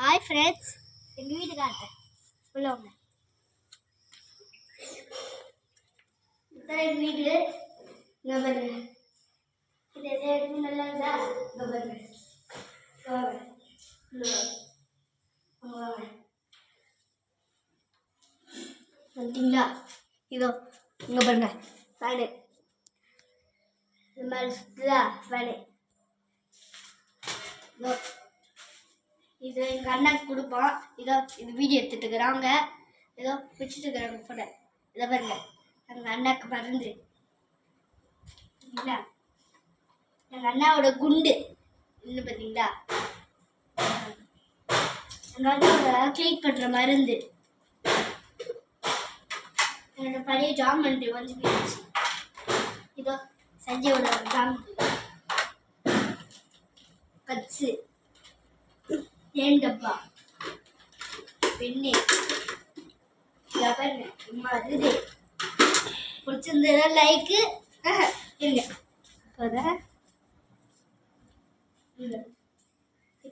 Hi friends, எங்கள் வீட்டுக்காரங்க உள்ளவங்க இதான் எங்கள் வீடு. இங்கே பாருங்க, இது எதை எடுத்து நல்லா இருந்தா இங்கே பாருங்க. வந்துட்டீங்களா? இதோ இங்கே பாருங்க ஃபேனு, இது மாதிரி சுற்றுதா ஃபேனு. இதோ இது எங்கள் அண்ணாக்கு கொடுப்போம். இதோ இது வீடியோ எடுத்துட்டு இருக்கிறாங்க, ஏதோ வச்சுட்டு இருக்கிறாங்க போட. இதை பாருங்க, எங்கள் அண்ணாக்கு மருந்து இல்லை, எங்கள் அண்ணாவோட குண்டு இன்னும் பார்த்தீங்களா, எங்கள் அண்ணாவோட க்ளீன் பண்ணுற மருந்து. என்னோட பழைய ஜாமெண்ட்ரி வந்து போயிடுச்சு. இதோ சஞ்சயோட ஜாமெண்ட்ரி, கட்ஸு, தேன் டப்பா, பெண்ணு, பாருங்க மருது. பிடிச்சிருந்தா லைக்கு இருங்க.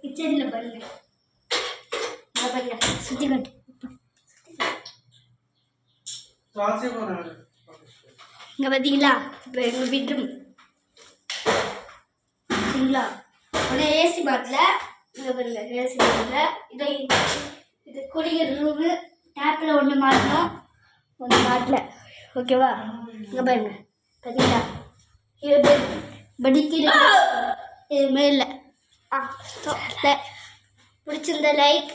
கிச்சனில் பாருங்க, பாருங்க சுற்றி கட்டு இங்கே பார்த்தீங்களா. இப்போ எங்கள் பெட்ரூம் சரிங்களா, உடனே ஏசி பாட்டில் இங்கே பாருங்க, ஏசி பாட்டில் இதோ இது குடிக்கிற ரூமு. டேப்பில் ஒன்று மாட்டணும், ஒன்று மாட்டல, ஓகேவா. இங்கே பாருங்க பார்த்தீங்களா, இது படிக்கிற எதுவுமே இல்லை. பிடிச்சிருந்த லைக்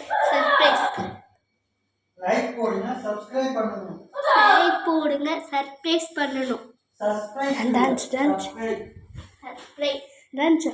போடுங்க, சப்ஸ்கிரைப் பண்ணணும். டான்ஸ்